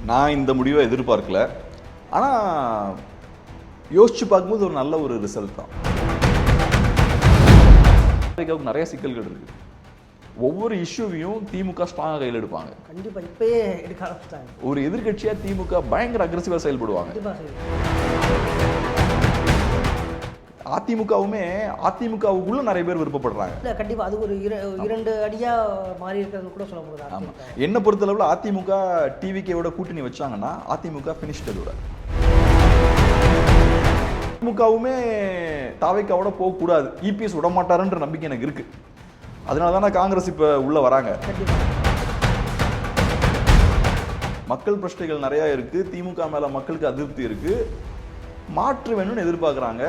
நான் இந்த முடிவை எதிர்பார்க்கல. ஆனால் யோசிச்சு பார்க்கும்போது ஒரு நல்ல ஒரு ரிசல்ட் தான். அமெரிக்காவுக்கு நிறைய சிக்கல்கள் இருக்கு. ஒவ்வொரு இஷ்யூவையும் திமுக ஸ்ட்ராங்காக கையில் எடுப்பாங்க. கண்டிப்பாக இப்பயே எடுக்க ஆரம்பிச்சிட்டாங்க. ஒரு எதிர்கட்சியாக திமுக பயங்கர அக்ரெசிவாக செயல்படுவாங்க. அதிமுகவுமே அதிமுகவுக்குள்ள நிறைய பேர் விருப்பப்படுறாங்க. இல்லை கண்டிப்பாக அது ஒரு 2 அடியாக மாறி இருக்கிறது கூட சொல்ல முடியாது. ஆமாம், என்னை பொறுத்தளவில் அதிமுக டிவிகேவோட கூட்டணி வச்சாங்கன்னா அதிமுக ஃபினிஷ்டதோட அதிமுகவுமே தாவேக்காவோட போகக்கூடாது, இபிஎஸ் விட மாட்டாருன்ற நம்பிக்கை எனக்கு இருக்கு. அதனால தானே காங்கிரஸ் இப்போ உள்ள வராங்க. மக்கள் பிரச்சனைகள் நிறையா இருக்கு, திமுக மேல மக்களுக்கு அதிருப்தி இருக்கு, மாற்று வேணும்னு எதிர்பார்க்குறாங்க.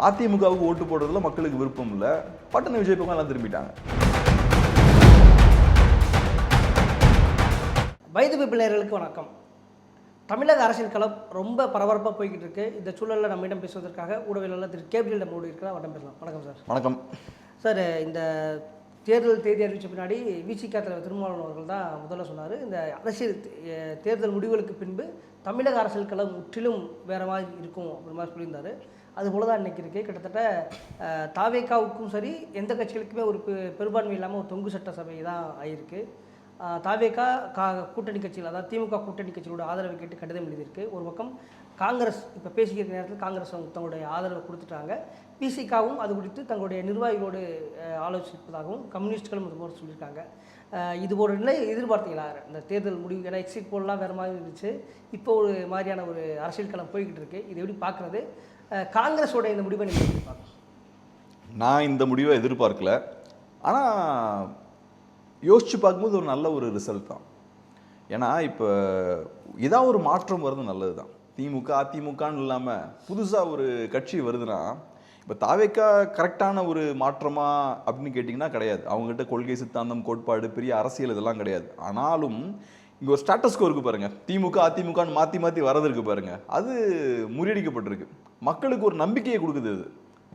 அதிமுகவுக்கு ஓட்டு போடுறதுல மக்களுக்கு விருப்பம் இல்லை. பட்டன விஜய் பக்கம் எல்லாம் திரும்பிட்டாங்க. வயது பிள்ளைகளுக்கு வணக்கம். தமிழக அரசியல் களம் ரொம்ப பரபரப்பாக போய்கிட்டு இருக்கு. இந்த சூழலில் நம்மிடம் பேசுவதற்காக ஊடகவியலாளர் திரு கேபிஎல் நம்மோடு இருக்கிறார். வட்டம் பேசலாம். வணக்கம் சார். வணக்கம் சார். இந்த தேர்தல் தேதி அறிவித்த பின்னாடி விசிக தலைவர் திருமாவளவன் அவர்கள் தான் முதல்ல சொன்னார், இந்த அரசியல் தேர்தல் முடிவுகளுக்கு பின்பு தமிழக அரசியல் களம் முற்றிலும் வேறு மாதிரி இருக்கும் அப்படின்ற மாதிரி சொல்லியிருந்தார். அதுபோல தான் இன்றைக்கி இருக்குது. கிட்டத்தட்ட தாவேக்காவுக்கும் சரி எந்த கட்சிகளுக்குமே ஒரு பெரும்பான்மை இல்லாமல் ஒரு தொங்கு சட்டசபை தான் ஆகிருக்கு. தாவேக்கா கூட்டணி கட்சிகள், அதாவது திமுக கூட்டணி கட்சிகளோட ஆதரவை கேட்டு கடிதம் எழுதியிருக்கு. ஒரு பக்கம் காங்கிரஸ் இப்போ பேசிக்கிற நேரத்தில் காங்கிரஸ் தங்களுடைய ஆதரவை கொடுத்துட்டாங்க. பிசிகாவும் அது குறித்து தங்களுடைய நிர்வாகிகளோடு ஆலோசிப்பதாகவும் கம்யூனிஸ்ட்களும் இது போல சொல்லியிருக்காங்க. இது ஒரு நிலை எதிர்பார்த்தீங்களா இந்த தேர்தல் முடிவு? ஏன்னா எக்ஸிட் போல்லாம் வேறு மாதிரி இருந்துச்சு, இப்போ ஒரு மாதிரியான ஒரு அரசியல் களம் போய்கிட்டு இருக்கு. இது எப்படி பார்க்குறது? காங்கிரஸோட இந்த முடிவை நீங்கள் எப்படி பார்க்கணும்? நான் இந்த முடிவை எதிர்பார்க்கல. ஆனால் யோசிச்சு பார்க்கும்போது ஒரு நல்ல ஒரு ரிசல்ட் தான். ஏன்னா இப்போ ஏதாவது ஒரு மாற்றம் வருது, நல்லது தான். திமுக அதிமுகன்னு இல்லாமல் புதுசாக ஒரு கட்சி வருதுன்னா, இப்போ தாவேக்கா கரெக்டான ஒரு மாற்றமா அப்படின்னு கேட்டிங்கன்னா கிடையாது. அவங்ககிட்ட கொள்கை சித்தாந்தம் கோட்பாடு பெரிய அரசியல் இதெல்லாம் கிடையாது. ஆனாலும் இங்கே ஒரு ஸ்டேட்டஸ்கோ இருக்குது பாருங்கள். திமுக அதிமுகன்னு மாற்றி மாற்றி வரது இருக்குது பாருங்கள், அது முறியடிக்கப்பட்டிருக்கு. மக்களுக்கு ஒரு நம்பிக்கையை கொடுக்குது. அது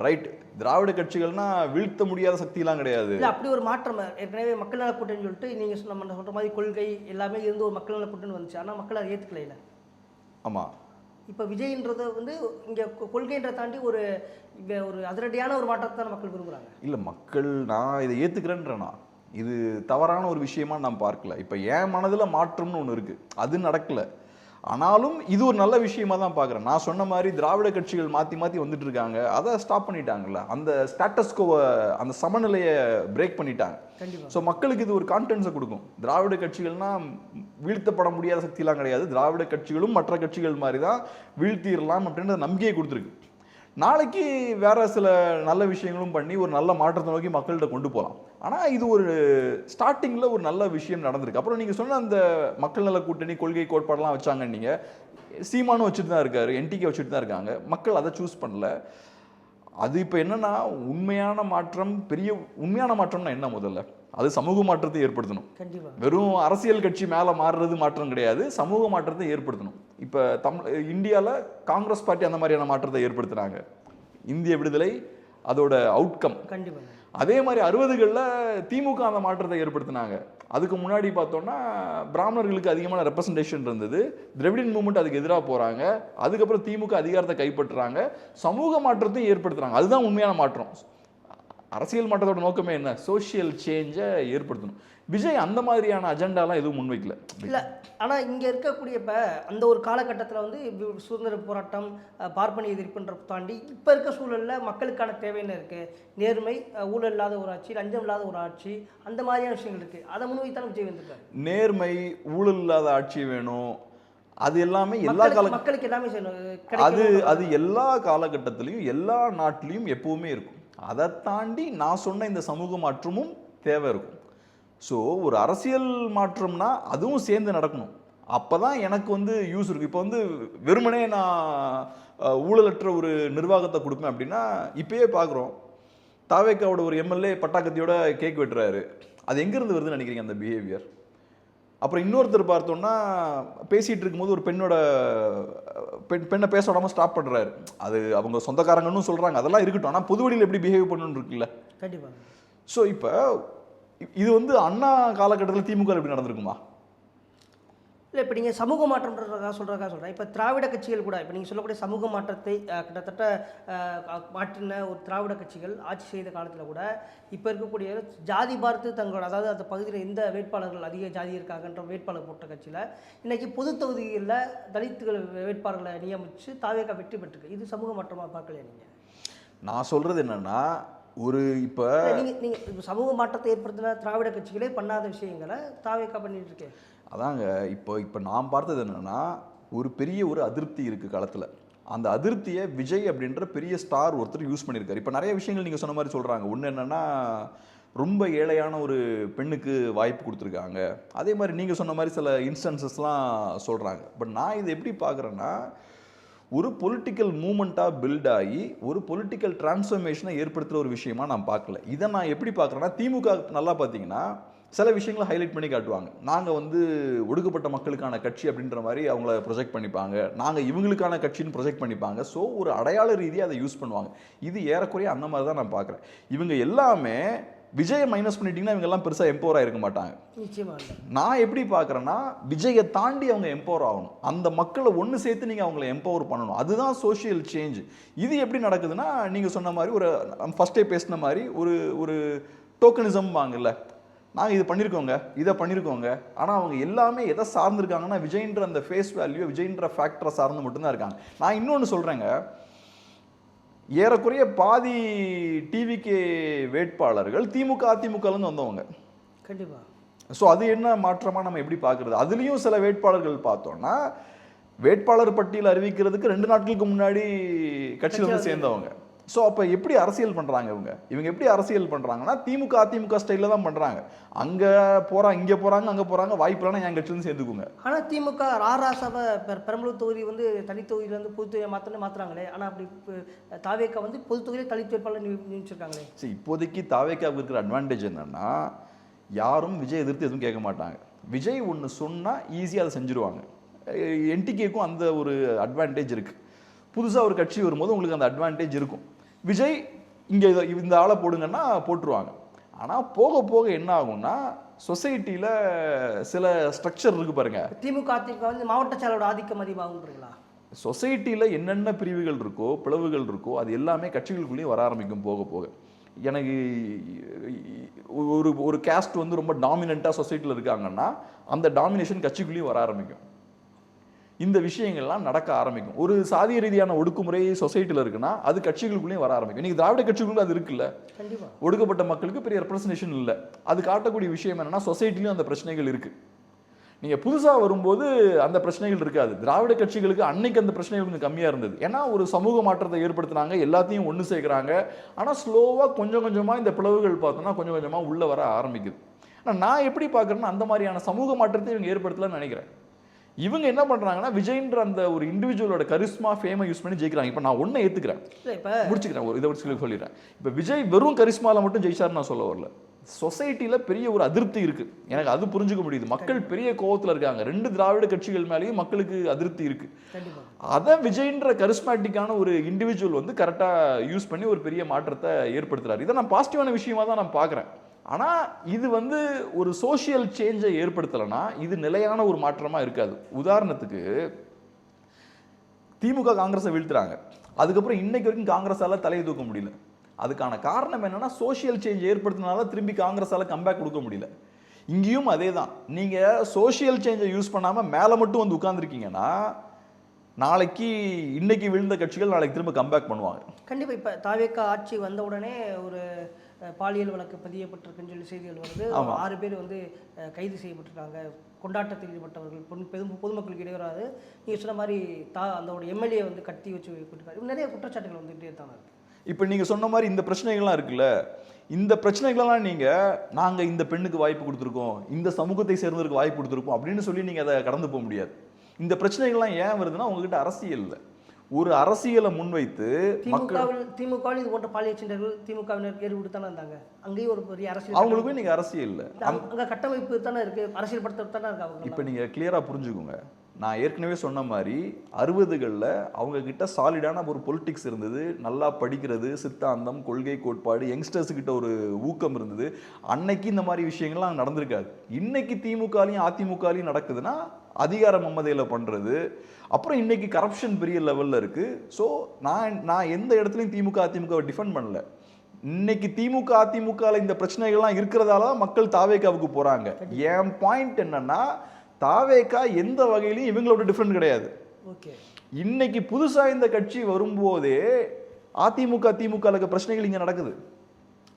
ரைட். திராவிட கட்சிகள்னா வீழ்த்த முடியாத சக்தியெல்லாம் கிடையாது. இல்லை அப்படி ஒரு மாற்றம் ஏற்கனவே மக்கள் நல கூட்டணி சொல்லிட்டு நீங்கள் நம்ம சொல்கிற மாதிரி கொள்கை எல்லாமே இருந்து ஒரு மக்கள் நல கூட்டணி வந்துச்சு. ஆனால் மக்கள் அதை ஏற்றுக்கல. இல்லை ஆமாம், இப்போ விஜய்ன்றதை இங்கே கொள்கைன்ற தாண்டி ஒரு அதிரடியான ஒரு மாற்றத்தை தான் மக்கள் விரும்புகிறாங்க. இல்லை மக்கள் நான் இதை ஏற்றுக்கிறேன்றேன்னா இது தவறான ஒரு விஷயமா நான் பார்க்கல. இப்போ என் மனதில் மாற்றம்னு ஒன்று இருக்குது, அது நடக்கலை. ஆனாலும் இது ஒரு நல்ல விஷயமா தான் பார்க்குறேன். நான் சொன்ன மாதிரி திராவிட கட்சிகள் மாற்றி மாற்றி வந்துட்டு இருக்காங்க, அதை ஸ்டாப் பண்ணிட்டாங்கல்ல. அந்த ஸ்டேட்டஸ்கோவை, அந்த சமநிலையை பிரேக் பண்ணிட்டாங்க. ஸோ மக்களுக்கு இது ஒரு கான்ஃபிடன்ஸை கொடுக்கும். திராவிட கட்சிகள்னா வீழ்த்தப்பட முடியாத சக்தியெல்லாம் கிடையாது, திராவிட கட்சிகளும் மற்ற கட்சிகள் மாதிரி தான் வீழ்த்திடலாம் அப்படின்ற நம்பிக்கையை கொடுத்துருக்கு. நாளைக்கு வேற சில நல்ல விஷயங்களும் பண்ணி ஒரு நல்ல மாற்றத்தை நோக்கி மக்கள்கிட்ட கொண்டு போகலாம். ஆனால் இது ஒரு ஸ்டார்டிங்கில் ஒரு நல்ல விஷயம் நடந்திருக்கு. அப்புறம் நீங்கள் சொன்ன அந்த மக்கள் நல கூட்டணி கொள்கை கோட்பாடெல்லாம் வச்சாங்க. நீங்கள் சீமானும் வச்சுட்டு தான் இருக்காரு, என்டிகே வச்சுட்டு தான் இருக்காங்க. மக்கள் அதை சூஸ் பண்ணல. அது இப்போ என்னன்னா உண்மையான மாற்றம், பெரிய உண்மையான மாற்றம்னா என்ன? முதல்ல அது சமூக மாற்றத்தை ஏற்படுத்தணும். வெறும் அரசியல் கட்சி மேலே மாறுறது மாற்றம் கிடையாது, சமூக மாற்றத்தை ஏற்படுத்தணும். இப்போ இந்தியாவில் காங்கிரஸ் பார்ட்டி அந்த மாதிரியான மாற்றத்தை ஏற்படுத்தினாங்க. இந்திய விடுதலை அதோட அவுட்கம். அதே மாதிரி 60களில் திமுக அந்த மாற்றத்தை ஏற்படுத்தினாங்க. அதுக்கு முன்னாடி பார்த்தோம்னா பிராமணர்களுக்கு அதிகமான ரெப்ரசன்டேஷன் இருந்தது, திராவிடன் மூவ்மெண்ட் அதுக்கு எதிராக போகிறாங்க. அதுக்கப்புறம் திமுக அதிகாரத்தை கைப்பற்றுறாங்க, சமூக மாற்றத்தையும் ஏற்படுத்துகிறாங்க. அதுதான் உண்மையான மாற்றம். அரசியல் மாற்றத்தோட நோக்கமே என்ன? சோஷியல் சேஞ்சை ஏற்படுத்தணும். விஜய் அந்த மாதிரியான அஜெண்டாலாம் எதுவும் முன்வைக்கல. இல்லை, ஆனால் இங்கே இருக்கக்கூடிய இப்போ அந்த ஒரு காலகட்டத்தில் சுதந்திர போராட்டம், பார்ப்பனிய எதிர்ப்புன்ற தாண்டி இப்போ இருக்க சூழலில் மக்களுக்கான தேவை என்ன இருக்குது? நேர்மை, ஊழல் இல்லாத ஒரு ஆட்சி, லஞ்சம் இல்லாத ஒரு ஆட்சி, அந்த மாதிரியான விஷயங்கள் இருக்குது. அதை முன்வைத்தான் விஜய் வந்திருக்காரு. நேர்மை, ஊழல் இல்லாத ஆட்சி வேணும். அது எல்லாமே எல்லா மக்களுக்கு எல்லாமே செய்யணும். அது எல்லா காலகட்டத்திலையும் எல்லா நாட்டிலையும் எப்பவுமே இருக்கும். அதை தாண்டி நான் சொன்ன இந்த சமூக மாற்றமும் தேவை இருக்கும். ஸோ ஒரு அரசியல் மாற்றம்னா அதுவும் சேர்ந்து நடக்கணும். அப்போ தான் எனக்கு யூஸ் இருக்குது. இப்போ வெறுமனே நான் ஊழலற்ற ஒரு நிர்வாகத்தை கொடுப்பேன் அப்படின்னா, இப்பயே பார்க்குறோம் தாவேக்காவோட ஒரு எம்எல்ஏ பட்டாக்கத்தியோட கேக் வெட்டுறாரு. அது எங்கேருந்து வருதுன்னு நினைக்கிறீங்க அந்த பிஹேவியர்? அப்புறம் இன்னொருத்தர் பார்த்தோம்னா பேசிகிட்டு இருக்கும்போது ஒரு பெண்ணை பேச விடாமல் ஸ்டாப் பண்ணுறாரு. அது அவங்க சொந்தக்காரங்கன்னு சொல்கிறாங்க, அதெல்லாம் இருக்கட்டும். ஆனால் பொதுவெளியில் எப்படி பிஹேவ் பண்ணணும்னு இருக்குல்ல. கண்டிப்பாக. ஸோ இப்போ இது அண்ணா காலகட்டத்தில் திமுக எப்படி நடந்திருக்குமா? இல்லை இப்போ நீங்கள் சமூக மாற்றம்ன்றதுக்காக சொல்கிறேன். இப்போ திராவிட கட்சிகள் கூட இப்போ நீங்கள் சொல்லக்கூடிய சமூக மாற்றத்தை கிட்டத்தட்ட மாற்றின ஒரு திராவிட கட்சிகள் ஆட்சி செய்த காலத்தில் கூட இப்போ இருக்கக்கூடிய ஜாதி பார்த்து தங்களோட அதாவது அந்த பகுதியில் எந்த வேட்பாளர்கள் அதிக ஜாதி இருக்காங்கன்ற வேட்பாளர் போட்ட கட்சியில் இன்றைக்கி பொது தொகுதிகளில் தலித்துகள் வேட்பாளர்களை நியமித்து தாவேகா வெற்றி பெற்றிருக்கு. இது சமூக மாற்றமாக பார்க்கலையா நீங்கள்? நான் சொல்கிறது என்னென்னா இப்போ நீங்கள் இப்போ சமூக மாற்றத்தை ஏற்படுத்தின திராவிட கட்சிகளே பண்ணாத விஷயங்களை தாவேகா பண்ணிட்டு இருக்கேன். அதாங்க இப்போ நான் பார்த்தது என்னென்னா ஒரு பெரிய ஒரு அதிருப்தி இருக்குது களத்தில். அந்த அதிருப்தியை விஜய் அப்படின்ற பெரிய ஸ்டார் ஒருத்தர் யூஸ் பண்ணியிருக்காரு. இப்போ நிறைய விஷயங்கள் நீங்கள் சொன்ன மாதிரி சொல்கிறாங்க. ஒன்று என்னென்னா ரொம்ப ஏழையான ஒரு பெண்ணுக்கு வாய்ப்பு கொடுத்துருக்காங்க. அதே மாதிரி நீங்கள் சொன்ன மாதிரி சில இன்ஸ்டன்சஸ்லாம் சொல்கிறாங்க. பட் நான் இதை எப்படி பார்க்குறேன்னா ஒரு பொலிட்டிக்கல் மூமெண்ட்டாக பில்ட் ஆகி ஒரு பொலிட்டிக்கல் டிரான்ஸ்ஃபர்மேஷனை ஏற்படுத்துகிற ஒரு விஷயமா நான் பார்க்கல. இதை நான் எப்படி பார்க்குறேன்னா திமுக நல்லா பார்த்தீங்கன்னா சில விஷயங்களை ஹைலைட் பண்ணி காட்டுவாங்க. நாங்கள் ஒடுக்கப்பட்ட மக்களுக்கான கட்சி அப்படின்ற மாதிரி அவங்கள ப்ரொஜெக்ட் பண்ணிப்பாங்க. நாங்கள் இவங்களுக்கான கட்சின்னு ப்ரொஜெக்ட் பண்ணிப்பாங்க. ஸோ ஒரு அடையாள ரீதியாக அதை யூஸ் பண்ணுவாங்க. இது ஏறக்குறைய அந்த மாதிரி தான் நான் பார்க்குறேன். இவங்க எல்லாமே விஜயை மைனஸ் பண்ணிட்டீங்கன்னா இவங்க எல்லாம் பெருசாக எம்பவர் ஆகிருக்க மாட்டாங்க. நான் எப்படி பார்க்குறேன்னா விஜயை தாண்டி அவங்க எம்பவர் ஆகணும். அந்த மக்களை ஒன்று சேர்த்து நீங்கள் அவங்கள எம்பவர் பண்ணணும். அதுதான் சோஷியல் சேஞ்ச். இது எப்படி நடக்குதுன்னா நீங்கள் சொன்ன மாதிரி ஒரு ஃபஸ்ட்டே பேசின மாதிரி ஒரு டோக்கனிசம் வாங்கல, நாங்கள் இது பண்ணியிருக்கோங்க, இதை பண்ணியிருக்கோங்க. ஆனால் அவங்க எல்லாமே எதை சார்ந்திருக்காங்கன்னா விஜய்ன்ற அந்த ஃபேஸ் வேல்யூ, விஜய்ன்ற ஃபேக்டரை சார்ந்து மட்டும்தான் இருக்காங்க. நான் இன்னொன்று சொல்கிறேங்க, ஏறக்குறைய பாதி டிவிகே வேட்பாளர்கள் திமுக அதிமுகலேருந்து வந்தவங்க. கண்டிப்பாக. ஸோ அது என்ன மாற்றமாக நம்ம எப்படி பார்க்குறது? அதுலேயும் சில வேட்பாளர்கள் பார்த்தோன்னா வேட்பாளர் பட்டியல் அறிவிக்கிறதுக்கு 2 நாட்களுக்கு முன்னாடி கட்சியிலேருந்து சேர்ந்தவங்க. ஸோ அப்போ எப்படி அரசியல் பண்ணுறாங்க இவங்க எப்படி அரசியல் பண்ணுறாங்கன்னா திமுக அதிமுக ஸ்டைலில் தான் பண்ணுறாங்க. அங்கே போகிறாங்க, இங்கே போகிறாங்க, அங்கே போகிறாங்க, வாய்ப்பு இல்லைன்னா என் கட்சியிலேருந்து சேர்ந்துக்குங்க. ஆனால் திமுக ராராசாவை பெரம்பலூர் தொகுதி தனி தொகுதியிலேருந்து பொது தொகுதியை மாற்றுறாங்களே. ஆனால் அப்படி தாவேக்கா பொது தொகுதியில் தலித் வேட்பாளர் நியமிச்சிருக்காங்களே. சரி, இப்போதைக்கு தாவேக்காவுக்கு இருக்கிற அட்வான்டேஜ் என்னென்னா யாரும் விஜய் எதிர்த்து எதுவும் கேட்க மாட்டாங்க. விஜய் ஒன்று சொன்னால் ஈஸியாக அதை செஞ்சுருவாங்க. என்டிகேக்கும் அந்த ஒரு அட்வான்டேஜ் இருக்குது. புதுசாக ஒரு கட்சி வரும்போது உங்களுக்கு அந்த அட்வான்டேஜ் இருக்கும். விஜய் இங்கே இந்த ஆளை போடுங்கன்னா போட்டுருவாங்க. ஆனால் போக போக என்ன ஆகும்னா சொசைட்டியில் சில ஸ்ட்ரக்சர் இருக்குது பாருங்க. திமுக அதிமுக மாவட்ட செயலோட ஆதிக்கம் அதிகமாகுன்றீங்களா? சொசைட்டியில் என்னென்ன பிரிவுகள் இருக்கோ, பிளவுகள் இருக்கோ, அது எல்லாமே கட்சிகளுக்குள்ளேயும் வர ஆரம்பிக்கும் போக போக. எனக்கு ஒரு கேஸ்ட் ரொம்ப டாமினண்ட்டாக சொசைட்டியில் இருக்காங்கன்னா அந்த டாமினேஷன் கட்சிக்குள்ளேயும் வர ஆரம்பிக்கும். இந்த விஷயங்கள்லாம் நடக்க ஆரம்பிக்கும். ஒரு சாதிய ரீதியான ஒடுக்குமுறை சொசைட்டியில் இருக்குன்னா அது கட்சிகளுக்குள்ளேயும் வர ஆரம்பிக்கும். இன்னைக்கு திராவிட கட்சிகளுக்குள்ள அது இருக்குல்ல, ஒடுக்கப்பட்ட மக்களுக்கு பெரிய ரெப்ரசன்டேஷன் இல்லை. அது காட்டக்கூடிய விஷயம் என்னன்னா சொசைட்டிலையும் அந்த பிரச்சனைகள் இருக்கு. நீங்க புதுசா வரும்போது அந்த பிரச்சனைகள் இருக்காது. திராவிட கட்சிகளுக்கு அன்னைக்கு அந்த பிரச்சனைகள் கொஞ்சம் கம்மியா இருந்தது. ஏன்னா ஒரு சமூக மாற்றத்தை ஏற்படுத்தினாங்க, எல்லாத்தையும் ஒன்று சேர்க்கிறாங்க. ஆனா ஸ்லோவா கொஞ்சம் கொஞ்சமா இந்த பிளவுகள் பார்த்தோம்னா கொஞ்சம் கொஞ்சமா உள்ள வர ஆரம்பிக்குது. நான் எப்படி பார்க்குறேன்னா அந்த மாதிரியான சமூக மாற்றத்தை இவங்க ஏற்படுத்தலாம்னு நினைக்கிறேன். இவங்க என்ன பண்றாங்கன்னா விஜய்ன்ற அந்த ஒரு இண்டிவிஜுவலோட கரிஸ்மா ஃபேமை யூஸ் பண்ணி ஜெயிக்கிறாங்க. இப்போ நான் ஒன்றை ஏற்றுக்கிறேன், முடிச்சுக்கிறேன், ஒரு இதை சொல்லிடுறேன். இப்போ விஜய் வெறும் கரிஸ்மால மட்டும் ஜெயிச்சார் நான் சொல்ல வரல. சொசைட்டியில் பெரிய ஒரு அதிருப்தி இருக்கு, எனக்கு அது புரிஞ்சுக்க முடியுது. மக்கள் பெரிய கோவத்தில் இருக்காங்க. 2 திராவிட கட்சிகள் மேலேயும் மக்களுக்கு அதிருப்தி இருக்கு. அதை விஜய்ன்ற கரிஸ்மேட்டிக்கான ஒரு இண்டிவிஜுவல் கரெக்டாக யூஸ் பண்ணி ஒரு பெரிய மாற்றத்தை ஏற்படுத்துறாரு. இதை நான் பாசிட்டிவான விஷயமா தான் நான் பார்க்குறேன். ஆனால் இது ஒரு சோஷியல் சேஞ்சை ஏற்படுத்தலைன்னா இது நிலையான ஒரு மாற்றமாக இருக்காது. உதாரணத்துக்கு திமுக காங்கிரஸை வீழ்த்துறாங்க, அதுக்கப்புறம் இன்னைக்கு வரைக்கும் காங்கிரஸால தலையை தூக்க முடியல. அதுக்கான காரணம் என்னன்னா சோஷியல் சேஞ்ச் ஏற்படுத்தினால திரும்பி காங்கிரஸால கம்பேக் கொடுக்க முடியல. இங்கேயும் அதே தான். நீங்கள் சோஷியல் சேஞ்சை யூஸ் பண்ணாமல் மேலே மட்டும் உட்காந்துருக்கீங்கன்னா நாளைக்கு இன்னைக்கு விழுந்த கட்சிகள் நாளைக்கு திரும்ப கம்பேக் பண்ணுவாங்க. கண்டிப்பாக. இப்போ தாவேக்கா ஆட்சி வந்த உடனே ஒரு பாலியல் வழக்கு பதியப்பட்டிருக்குன்னு சொல்லி செய்திகள் வருது. 6 பேர் கைது செய்யப்பட்டிருக்காங்க. கொண்டாட்டத்தில் ஈடுபட்டவர்கள் பொதுமக்களுக்கு இடையூறாது. நீங்கள் சொன்ன மாதிரி அந்த எம்எல்ஏ கட்டி வச்சு போட்டிருக்காரு. நிறைய குற்றச்சாட்டுகள் வந்துகிட்டே தான் இருக்குது. இப்போ நீங்கள் சொன்ன மாதிரி இந்த பிரச்சனைகள்லாம் இருக்குல்ல, இந்த பிரச்சனைகளெல்லாம் நாங்கள் இந்த பெண்ணுக்கு வாய்ப்பு கொடுத்துருக்கோம், இந்த சமூகத்தை சேர்ந்தவருக்கு வாய்ப்பு கொடுத்துருக்கோம் அப்படின்னு சொல்லி நீங்கள் அதை கடந்து போக முடியாது. இந்த பிரச்சனைகள்லாம் ஏன் வருதுன்னா உங்ககிட்ட அரசியல் இல்லை. ஒரு அரசியலை முன்வைத்து திமுக இது போன்ற பாலியல் சீண்டர்கள் திமுகவினர் ஏறி விட்டு தானே இருந்தாங்க. அங்கேயும் ஒரு பெரிய அரசியல் அவங்களுக்கும் நீங்கள் அரசியல் இல்லை, அங்கே கட்டமைப்பு தானே இருக்குது, அரசியல் படுத்த தானே இருக்காங்க. இப்போ நீங்கள் கிளியராக புரிஞ்சுக்கோங்க. நான் ஏற்கனவே சொன்ன மாதிரி 60களில் அவங்க கிட்ட சாலிடான ஒரு பொலிட்டிக்ஸ் இருந்தது, நல்லா படிக்கிறது, சித்தாந்தம், கொள்கை, கோட்பாடு, யங்ஸ்டர்ஸ் கிட்ட ஒரு ஊக்கம் இருந்தது. அன்னைக்கு இந்த மாதிரி விஷயங்கள்லாம் நடந்திருக்காது. இன்னைக்கு திமுகலையும் அதிமுகலையும் நடக்குதுன்னா அதிகார மமதையில் பண்ணுறது, அப்புறம் இன்னைக்கு கரப்ஷன் பெரிய லெவலில் இருக்கு. ஸோ நான் எந்த இடத்துலையும் திமுக அதிமுகவை டிஃபெண்ட் பண்ணல. இன்னைக்கு திமுக அதிமுகவில் இந்த பிரச்சனைகள்லாம் இருக்கிறதால தான் மக்கள் தாவேகாவுக்கு போறாங்க. என் பாயிண்ட் என்னன்னா, தாவேகா எந்த வகையிலையும் இவங்களோட டிஃபரெண்ட் கிடையாது. இன்னைக்கு புதுசா இந்த கட்சி வரும்போதே அதிமுக திமுக பிரச்சனைகள் இங்க நடக்குது.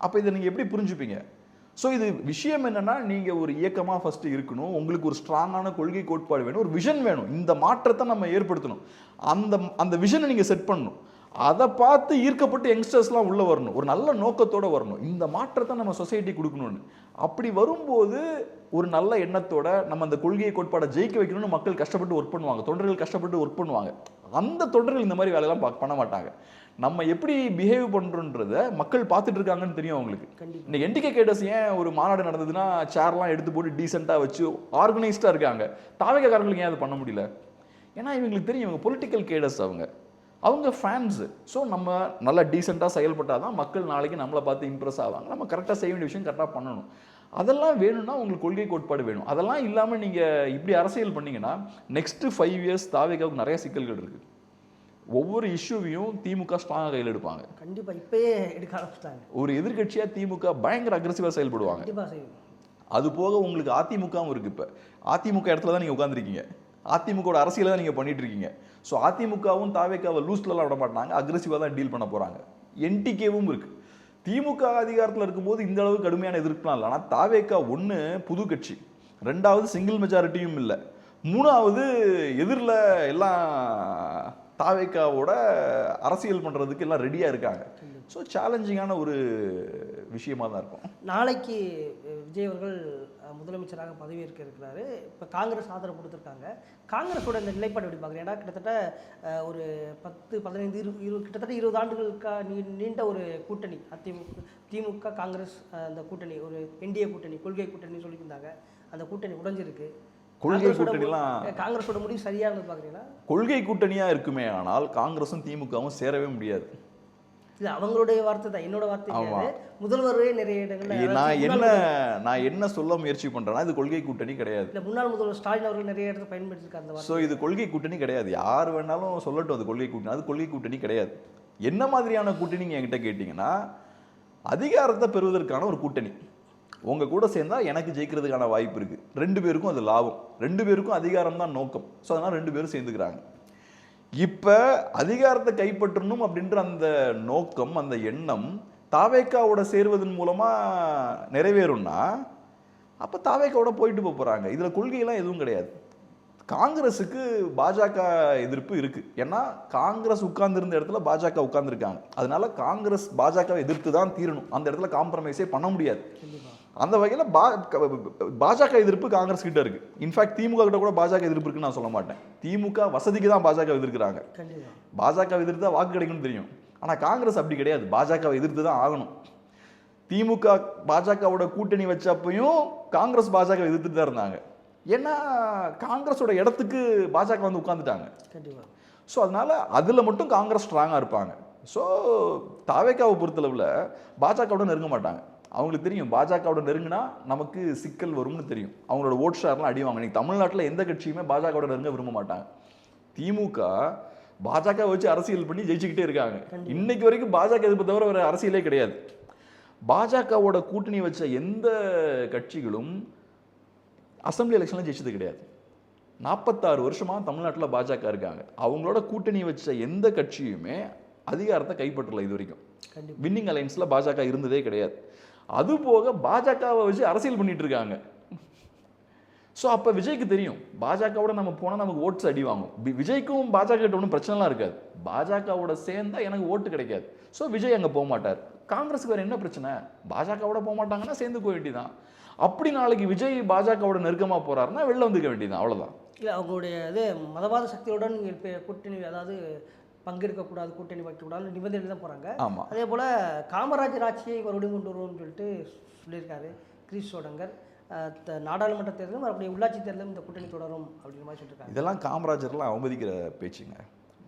அப்ப இதை நீங்க எப்படி புரிஞ்சுப்பீங்க? ஸோ இது விஷயம் என்னன்னா, நீங்க ஒரு இயக்கமா ஃபர்ஸ்ட் இருக்கணும், உங்களுக்கு ஒரு ஸ்ட்ராங்கான கொள்கை கோட்பாடு வேணும், ஒரு விஷன் வேணும். இந்த மாற்றத்தை நம்ம ஏற்படுத்தணும். அந்த விஷனை நீங்க செட் பண்ணணும். அதை பார்த்து ஈர்க்கப்பட்டு யங்ஸ்டர்ஸ்லாம் உள்ள வரணும், ஒரு நல்ல நோக்கத்தோட வரணும். இந்த மாற்றத்தை நம்ம சொசைட்டி கொடுக்கணும்னு. அப்படி வரும்போது ஒரு நல்ல எண்ணத்தோட நம்ம அந்த கொள்கையை கோட்பாடை ஜெயிக்க வைக்கணும்னு மக்கள் கஷ்டப்பட்டு ஒர்க் பண்ணுவாங்க, தொண்டர்கள் கஷ்டப்பட்டு ஒர்க் பண்ணுவாங்க. அந்த தொண்டர்கள் இந்த மாதிரி வேலையெல்லாம் பண்ண மாட்டாங்க. நம்ம எப்படி பிஹேவ் பண்றோன்றத மக்கள் பார்த்துட்டு இருக்காங்கன்னு தெரியும் அவங்களுக்கு. இந்த என்டிகே கேடர்ஸ் ஏன் ஒரு மாநாடு நடந்ததுன்னா சேர்லாம் எடுத்து போட்டு டீசெண்டா வச்சு ஆர்கனைஸ்டா இருக்காங்க, தாவேகாரங்களுக்கு ஏன் அதை பண்ண முடியல? ஏன்னா இவங்களுக்கு தெரியும் இவங்க பொலிட்டிக்கல் கேடர்ஸ், அவங்க ஃபேன்ஸு. ஸோ நம்ம நல்லா டீசெண்டாக செயல்பட்டால் தான் மக்கள் நாளைக்கு நம்மளை பார்த்து இம்ப்ரெஸ் ஆவாங்க. நம்ம கரெக்டாக செய்ய வேண்டிய விஷயம் கரெக்டாக பண்ணணும். அதெல்லாம் வேணும்னா உங்களுக்கு கொள்கை கோட்பாடு வேணும். அதெல்லாம் இல்லாமல் நீங்கள் இப்படி அரசியல் பண்ணீங்கன்னா நெக்ஸ்ட்டு 5 இயர்ஸ் தாவேகாவுக்கு நிறைய சிக்கல்கள் இருக்குது. ஒவ்வொரு இஷ்யூவையும் திமுக ஸ்ட்ராங்காக கையில் எடுப்பாங்க. கண்டிப்பாக இப்பயே எடுக்க ஆரம்பிச்சிட்டாங்க. ஒரு எதிர்கட்சியாக திமுக பயங்கர அக்ரெசிவாக செயல்படுவாங்க. அது போக உங்களுக்கு அதிமுகவும் இருக்குது. இப்போ அதிமுக இடத்துல தான் நீங்கள் உட்காந்துருக்கீங்க, அதிமுக அரசியலை தான் நீங்கள் பண்ணிட்டு இருக்கீங்க. ஸோ அதிமுகவும் தாவேகாவை லூஸ்லலாம் விட மாட்டாங்க, அக்ரெசிவாக தான் டீல் பண்ண போகிறாங்க. என்டிகேவும் இருக்கு. திமுக அதிகாரத்தில் இருக்கும்போது இந்த அளவுக்கு கடுமையான எதிர்ப்புலாம் இல்லை. ஆனால் தாவேகா ஒன்று புது கட்சி, 2வது சிங்கிள் மெஜாரிட்டியும் இல்லை, 3வது எதிரில் எல்லாம் தாவேகாவோட அரசியல் பண்ணுறதுக்கு எல்லாம் ரெடியாக இருக்காங்க. ஸோ சேலஞ்சிங்கான ஒரு விஷயமா தான் இருக்கும். நாளைக்கு விஜய் அவர்கள் முதலமைச்சராக பதவியேற்க இருக்கிறாரு. இப்போ காங்கிரஸ் ஆதரவு கொடுத்துருக்காங்க. காங்கிரஸோட இந்த நிலைப்பாடு எப்படி பார்க்குறேன்? ஏன்னா கிட்டத்தட்ட ஒரு 10, 15, 20 கிட்டத்தட்ட 20 ஆண்டுகளுக்கா நீண்ட ஒரு கூட்டணி திமுக காங்கிரஸ், அந்த கூட்டணி ஒரு என்டிஏ கூட்டணி, கொள்கை கூட்டணி சொல்லியிருந்தாங்க. அந்த கூட்டணி உடைஞ்சிருக்கு. கொள்கை கூட்டணிலாம் காங்கிரஸோட முடிவு சரியானது பார்க்குறீங்களா? கொள்கை கூட்டணியாக இருக்குமே, ஆனால் காங்கிரஸும் திமுகவும் சேரவே முடியாது. இது அவங்களுடைய வார்த்தை தான், என்னோட வார்த்தை. முதல்வரே நிறைய இடங்கள்ல நான் என்ன சொல்ல முயற்சி பண்றேன்னா, இது கொள்கை கூட்டணி கிடையாது. இல்ல, முன்னாள் முதல்வர் ஸ்டாலின் அவர்கள் நிறைய இடத்துல பயன்படுத்தியிருக்காங்க அந்த வார்த்தை. ஸோ இது கொள்கை கூட்டணி கிடையாது. யார் வேணாலும் சொல்லட்டும் அது கொள்கை கூட்டணி. அது கொள்கை கூட்டணி கிடையாது. என்ன மாதிரியான கூட்டணி என்கிட்ட கேட்டீங்கன்னா, அதிகாரத்தை பெறுவதற்கான ஒரு கூட்டணி. உங்க கூட சேர்ந்தா எனக்கு ஜெயிக்கிறதுக்கான வாய்ப்பு இருக்கு. 2 பேருக்கும் அது லாபம், 2 பேருக்கும் அதிகாரம் தான் நோக்கம். ஸோ அதனால 2 பேரும் சேர்ந்துக்கிறாங்க. இப்ப அதிகாரத்தை கைப்பற்றணும் அப்படின்ற அந்த நோக்கம், அந்த எண்ணம் தாவேகாவோட சேர்வதன் மூலமா நிறைவேறும்னா அப்ப தாவேகாவோட போயிட்டு போறாங்க. இதுல கொள்கையெல்லாம் எதுவும் கிடையாது. காங்கிரஸுக்கு பாஜக எதிர்ப்பு இருக்கு. ஏன்னா காங்கிரஸ் உட்கார்ந்துருந்த இடத்துல பாஜக உட்கார்ந்துருக்காங்க. அதனால காங்கிரஸ் பாஜகவை எதிர்த்து தான் தீரணும். அந்த இடத்துல காம்ப்ரமைஸே பண்ண முடியாது. அந்த வகையில் பாஜக எதிர்ப்பு காங்கிரஸ் கிட்ட இருக்கு. இன்ஃபேக்ட் திமுக கிட்ட கூட பாஜக எதிர்ப்பு இருக்குன்னு நான் சொல்ல மாட்டேன். திமுக வசதிக்கு தான் பாஜக எதிர்க்கிறாங்க. பாஜக எதிர்த்து தான் வாக்கு கிடைக்கும்னு தெரியும். ஆனால் காங்கிரஸ் அப்படி கிடையாது, பாஜகவை எதிர்த்து தான் ஆகணும். திமுக பாஜகவோட கூட்டணி வச்சப்பையும் காங்கிரஸ் பாஜக எதிர்த்துட்டு தான் இருந்தாங்க. ஏன்னா காங்கிரஸோட இடத்துக்கு பாஜக வந்து உட்காந்துட்டாங்க. ஸோ அதனால அதில் மட்டும் காங்கிரஸ் ஸ்ட்ராங்காக இருப்பாங்க. ஸோ தாவேகாவை பொறுத்தளவில் பாஜகவோட நெருங்க மாட்டாங்க. அவங்களுக்கு தெரியும் பாஜகவோட நெருங்கினா நமக்கு சிக்கல் வரும்னு தெரியும். அவங்களோட ஓட் ஷேர்லாம் அடிவாங்க. இன்னைக்கு தமிழ்நாட்டில் எந்த கட்சியுமே பாஜகவோட நெருங்க விரும்ப மாட்டாங்க. திமுக பாஜக வச்சு அரசியல் பண்ணி ஜெயிச்சுக்கிட்டே இருக்காங்க. இன்னைக்கு வரைக்கும் பாஜக எதிர்ப்பு தவிர ஒரு அரசியலே கிடையாது. பாஜகவோட கூட்டணி வச்ச எந்த கட்சிகளும் அசம்பிளி எலெக்ஷன்ல ஜெயிச்சது கிடையாது. 46 வருஷமா தமிழ்நாட்டில் பாஜக இருக்காங்க. அவங்களோட கூட்டணி வச்ச எந்த கட்சியுமே அதிகாரத்தை கைப்பற்றல இது வரைக்கும். வின்னிங் அலைன்ஸ்ல பாஜக இருந்ததே கிடையாது. அது போக பாஜகவை வச்சு அரசியல் பண்ணிட்டு இருக்காங்க. ஸோ அப்போ விஜய்க்கு தெரியும் பாஜகவோட நம்ம போனால் நமக்கு ஓட்ஸ் அடி வாங்கும். விஜய்க்கும் பாஜக கிட்ட ஒன்றும் பிரச்சனைலாம் இருக்காது. பாஜகவோட சேர்ந்தா எனக்கு ஓட்டு கிடைக்காது. ஸோ விஜய் அங்கே போக மாட்டார். காங்கிரஸுக்கு வேறு என்ன பிரச்சனை? பாஜகவோட போக மாட்டாங்கன்னா சேர்ந்து போக வேண்டியதான். அப்படி நாளைக்கு விஜய் பாஜகவோட நெருக்கமாக போறாருன்னா வெளில வந்துக்க வேண்டியதான், அவ்வளோதான். இல்லை, அவங்களுடைய இது மதவாத சக்தியுடன் கூட்டணி, அதாவது பங்கெடுக்கக்கூடாது, கூட்டணி வைக்கக்கூடாது நிபந்தனை தான் போகிறாங்க. ஆமாம். அதே போல் காமராஜர் ஆட்சியை மறுபடியும் கொண்டு வருவோம்னு சொல்லிட்டு சொல்லியிருக்காரு கிரீஷ் சோடங்கர். நாடாளுமன்ற தேர்தலும் மறுபடியும் உள்ளாட்சி தேர்தலும் இந்த கூட்டணி தொடரும் அப்படின்ற மாதிரி சொல்லியிருக்காங்க. இதெல்லாம் காமராஜர்லாம் அவமதிக்கிற பேச்சுங்க.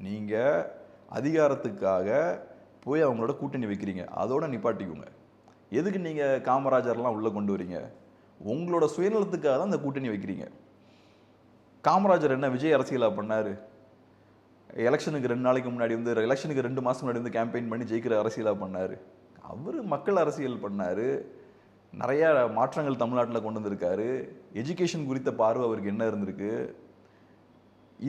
நீங்கள் அதிகாரத்துக்காக போய் அவங்களோட கூட்டணி வைக்கிறீங்க, அதோட நிப்பாட்டிக்குங்க. எதுக்கு நீங்கள் காமராஜர்லாம் உள்ளே கொண்டு வரீங்க? உங்களோட சுயநலத்துக்காக தான் இந்த கூட்டணி வைக்கிறீங்க. காமராஜர் என்ன விஜய் அரசியலாக பண்ணார்? எலெக்ஷனுக்கு 2 நாளைக்கு முன்னாடி வந்து எலெக்ஷனுக்கு 2 மாதம் முன்னாடி வந்து கேம்பெயின் பண்ணி ஜெயிக்கிற அரசியலாக பண்ணார். அவர் மக்கள் அரசியல் பண்ணார். நிறையா மாற்றங்கள் தமிழ்நாட்டில் கொண்டு வந்திருக்காரு. எஜுகேஷன் குறித்த பார்வை அவருக்கு என்ன இருந்திருக்கு?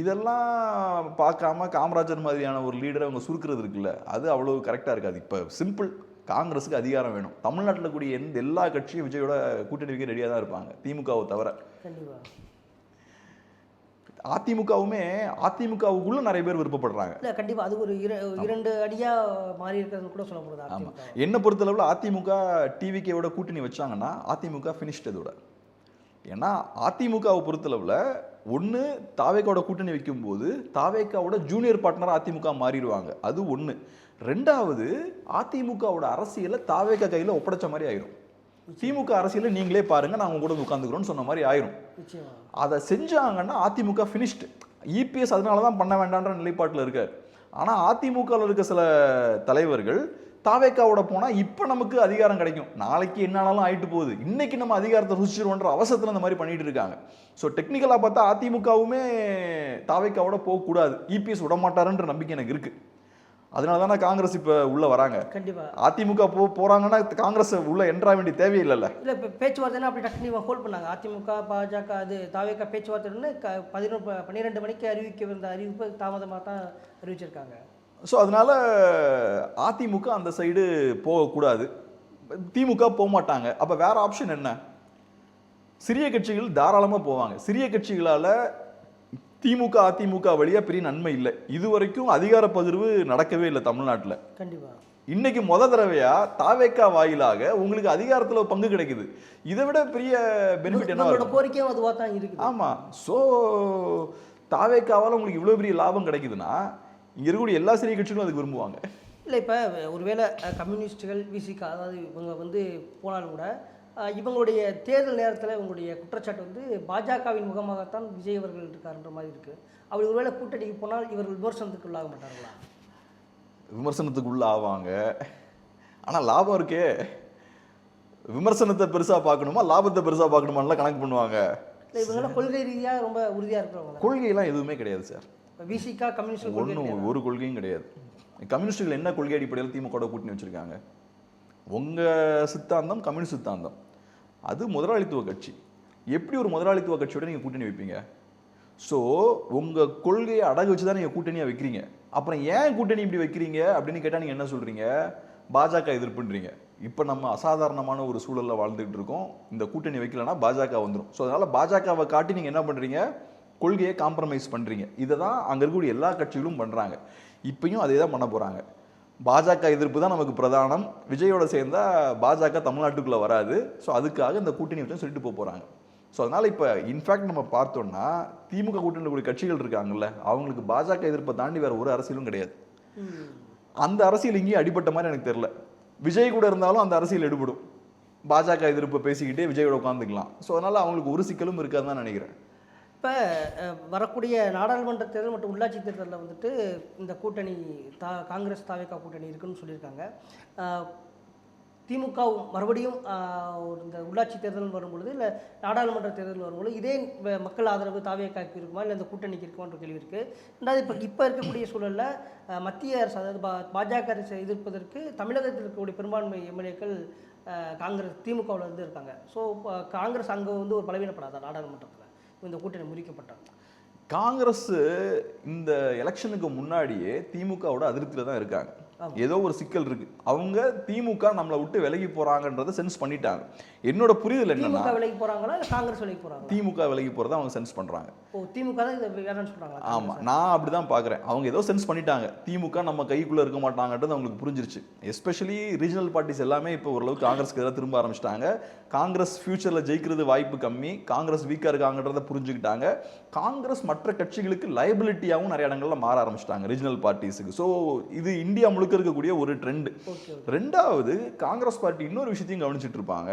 இதெல்லாம் பார்க்காம காமராஜர் மாதிரியான ஒரு லீடரை அவங்க சுருக்கிறது இருக்குல்ல, அது அவ்வளோ கரெக்டாக இருக்காது. இப்போ சிம்பிள், காங்கிரஸுக்கு அதிகாரம் வேணும். தமிழ்நாட்டில் கூடிய எல்லா கட்சியும் விஜயோட கூட்டணி வைக்க ரெடியாக தான் இருப்பாங்க, திமுகவை தவிர. அதிமுகவுமே அதிமுகவுக்குள்ள நிறைய பேர் விருப்பப்படுறாங்க. இல்லை கண்டிப்பாக அது ஒரு 2 அடியாக மாறி இருக்கிறது கூட சொல்ல முடியாது. ஆமாம், என்னை பொறுத்தளவில் அதிமுக டிவிகேவோட கூட்டணி வச்சாங்கன்னா அதிமுக ஃபினிஷ்ட் இதோட. ஏன்னா அதிமுகவை பொறுத்தளவில் ஒன்று தாவேக்காவோட கூட்டணி வைக்கும்போது தாவேக்காவோட ஜூனியர் பார்ட்னராக அதிமுக மாறிடுவாங்க, அது ஒன்று. ரெண்டாவது, அதிமுகவோட அரசியலை தாவேக்கா கையில் ஒப்படைச்ச மாதிரி ஆயிரும். திமுக அரசியலை நீங்களே பாருங்க, நாங்கள் கூட உட்காந்துக்கிறோன்னு சொன்ன மாதிரி ஆயிரும். அதை செஞ்சாங்கன்னா அதிமுக ஃபினிஷ்டு. இபிஎஸ் அதனால தான் பண்ண வேண்டான்ற நிலைப்பாட்டில் இருக்கார். ஆனால் அதிமுகவில் இருக்க சில தலைவர்கள் தாவேக்காவோட போனால் இப்போ நமக்கு அதிகாரம் கிடைக்கும், நாளைக்கு என்னாலும் ஆயிட்டு போகுது, இன்னைக்கு நம்ம அதிகாரத்தை ருசிச்சிருவோன்ற அவசரத்தில் இந்த மாதிரி பண்ணிட்டு இருக்காங்க. ஸோ டெக்னிக்கலாக பார்த்தா அதிமுகவுமே தாவேக்காவோட போகக்கூடாது, இபிஎஸ் விட மாட்டாருன்ற நம்பிக்கை எனக்கு இருக்குது. அதனால தானே காங்கிரஸ் இப்போ உள்ளே வராங்க. கண்டிப்பாக அதிமுக போகிறாங்கன்னா காங்கிரஸ் உள்ளே என்ட்ரா வேண்டிய தேவையில்லைல்ல. இல்லை இப்போ பேச்சுவார்த்தைனா அப்படி டக்குனு ஹோல்ட் பண்ணாங்க. அதிமுக பாஜக அது தாவேக்கா பேச்சுவார்த்தைன்னு 12 மணிக்கு அறிவிக்க வந்த அறிவிப்பு தாமதமாக தான் அறிவிச்சிருக்காங்க. ஸோ அதனால அதிமுக அந்த சைடு போகக்கூடாது, திமுக போக மாட்டாங்க. அப்போ வேற ஆப்ஷன் என்ன? சிறிய கட்சிகள் தாராளமாக போவாங்க. சிறிய கட்சிகளால் திமுக அதிமுக வழியா பெரிய நன்மை இல்லை. இதுவரைக்கும் அதிகார பகிர்வு நடக்கவே இல்லை தமிழ்நாட்டில். கண்டிப்பா இன்னைக்கு தடவையா தாவேக்கா வாயிலாக உங்களுக்கு அதிகாரத்துல பங்கு கிடைக்குது. இதை விட பெரிய பெனிஃபிட் என்ன? கோரிக்கையும் அதுவா தான் இருக்கு. ஆமா, ஸோ தாவேக்காவால் உங்களுக்கு இவ்வளவு பெரிய லாபம் கிடைக்குதுன்னா இங்க இருக்கக்கூடிய எல்லா சிறிய கட்சிகளும் அதுக்கு விரும்புவாங்க. இல்லை இப்போ ஒருவேளை கம்யூனிஸ்டுகள் விசிகா அதாவது இவங்க வந்து போனாலும் கூட இவங்களுடைய தேர்தல் நேரத்தில் இவங்களுடைய குற்றச்சாட்டு வந்து பாஜகவின் முகமாகத்தான் விஜய் அவர்கள் இருக்காருன்ற மாதிரி இருக்குது. அப்படி ஒருவேளை கூட்டணிக்கு போனால் இவர்கள் விமர்சனத்துக்கு உள்ளாக மாட்டார்களா? விமர்சனத்துக்கு உள்ள ஆவாங்க, ஆனால் லாபம் இருக்கே. விமர்சனத்தை பெருசாக பார்க்கணுமா லாபத்தை பெருசாக பார்க்கணுமான்லாம் கணக்கு பண்ணுவாங்க. இவங்கெல்லாம் கொள்கை ரீதியாக ரொம்ப உறுதியாக இருக்கிறவங்க. கொள்கையெல்லாம் எதுவுமே கிடையாது சார். விசிகா கம்யூனிஸ்ட் ஒன்றும் ஒரு கொள்கையும் கிடையாது. கம்யூனிஸ்டுகள் என்ன கொள்கை அடிப்படையில் திமுக கூட்டணி வச்சுருக்காங்க? உங்கள் சித்தாந்தம் கம்யூனிஸ்ட் சித்தாந்தம், அது முதலாளித்துவ கட்சி. எப்படி ஒரு முதலாளித்துவ கட்சியோட நீங்கள் கூட்டணி வைப்பீங்க? ஸோ உங்கள் கொள்கையை அடகு வச்சு தான் நீங்கள் கூட்டணியாக வைக்கிறீங்க. அப்புறம் ஏன் கூட்டணி இப்படி வைக்கிறீங்க அப்படின்னு கேட்டால் நீங்கள் என்ன சொல்கிறீங்க? பாஜக எதிர்ப்புன்றீங்க. இப்போ நம்ம அசாதாரணமான ஒரு சூழலில் வாழ்ந்துகிட்டு இருக்கோம். இந்த கூட்டணி வைக்கலன்னா பாஜக வந்துடும். ஸோ அதனால் பாஜகவை காட்டி நீங்கள் என்ன பண்ணுறீங்க? கொள்கையை காம்ப்ரமைஸ் பண்ணுறீங்க. இதை தான் அங்கே இருக்கக்கூடிய எல்லா கட்சிகளும் பண்ணுறாங்க. இப்பயும் அதே தான் பண்ண போகிறாங்க. பாஜக எதிர்ப்பு தான் நமக்கு பிரதானம். விஜயோட சேர்ந்தா பாஜக தமிழ்நாட்டுக்குள்ளே வராது. ஸோ அதுக்காக இந்த கூட்டணி வச்சு சொல்லிட்டு போகிறாங்க. ஸோ அதனால் இப்போ இன்ஃபேக்ட் நம்ம பார்த்தோம்னா திமுக கூட்டணியில் கூடிய கட்சிகள் இருக்காங்கல்ல, அவங்களுக்கு பாஜக எதிர்ப்பை தாண்டி வேறு ஒரு அரசியலும் கிடையாது. அந்த அரசியல் இங்கேயும் அடிபட்ட மாதிரி எனக்கு தெரியல. விஜய் கூட இருந்தாலும் அந்த அரசியல் எடுபடும். பாஜக எதிர்ப்பை பேசிக்கிட்டே விஜயோட உட்காந்துக்கலாம். ஸோ அதனால் அவங்களுக்கு ஒரு சிக்கலும் இருக்காதுன்னு தான் நினைக்கிறேன். இப்போ வரக்கூடிய நாடாளுமன்ற தேர்தல் மற்றும் உள்ளாட்சி தேர்தலில் வந்துட்டு இந்த கூட்டணி காங்கிரஸ் தாவேக்கா கூட்டணி இருக்குன்னு சொல்லியிருக்காங்க. திமுகவும் மறுபடியும் இந்த உள்ளாட்சி தேர்தல் வரும்பொழுது இல்லை நாடாளுமன்ற தேர்தல் வரும்பொழுது இதே மக்கள் ஆதரவு தாவேக்காக்கு இருக்குமா இல்லை இந்த கூட்டணிக்கு இருக்குமான்ற கேள்வி இருக்குது. ரெண்டாவது இப்போ இருக்கக்கூடிய சூழலில் மத்திய அரசு அதாவது பாஜக அரசை எதிர்ப்பதற்கு தமிழகத்தில் இருக்கக்கூடிய பெரும்பான்மை எம்எல்ஏக்கள் காங்கிரஸ் திமுகவில் இருந்து இருக்காங்க. ஸோ காங்கிரஸ் அங்கே வந்து ஒரு பலவீனப்படாதா நாடாளுமன்றத்தில் இந்த கூட்டணி முறிக்கப்பட்டாங்க? காங்கிரஸ் இந்த எலெக்ஷனுக்கு முன்னாடியே திமுகவோட அதிருப்தியில் தான் இருக்காங்க. ஏதோ ஒரு சிக்கல் இருக்கு. அவங்க திமுக நம்மளை விட்டு விலகி போறாங்கன்றத சென்ஸ் பண்ணிட்டாங்க. என்னோட புரிதல் என்னன்னா விலகி போறாங்களா இல்ல காங்கிரஸ் விலகி போறாங்க? திமுக விலகி போறத அவங்க சென்ஸ் பண்றாங்க. ஓ, திமுக தான் இத வேறன்னு சொல்றாங்க. ஆமா, நான் அப்படிதான் பாக்குறேன். அவங்க ஏதோ சென்ஸ் பண்ணிட்டாங்க, திமுக நம்ம கைக்குள்ள இருக்க மாட்டாங்கன்றது அவங்களுக்கு புரிஞ்சிருச்சு. எஸ்பெஷலி ரீஜனல் பார்ட்டிஸ் எல்லாமே இப்போ ஓரளவுக்கு காங்கிரஸ்க்கு எதிராக திரும்ப ஆரம்பிச்சிட்டாங்க. காங்கிரஸ் ஃபியூச்சர்ல ஜெயிக்கிறது வாய்ப்பு கம்மி, காங்கிரஸ் வீக்கா இருக்காங்கன்றத புரிஞ்சுக்கிட்டாங்க. காங்கிரஸ் மற்ற கட்சிகளுக்கு லைபிலிட்டியாகவும் நிறைய இடங்கள்ல மாற ஆரம்பிச்சிட்டாங்க ரீஜனல் பார்ட்டிஸுக்கு. ஸோ இது இந்தியா முழுக்க இருக்கக்கூடிய ஒரு ட்ரெண்ட். ரெண்டாவது, காங்கிரஸ் பார்ட்டி இன்னொரு விஷயத்தையும் கவனிச்சுட்டு இருப்பாங்க.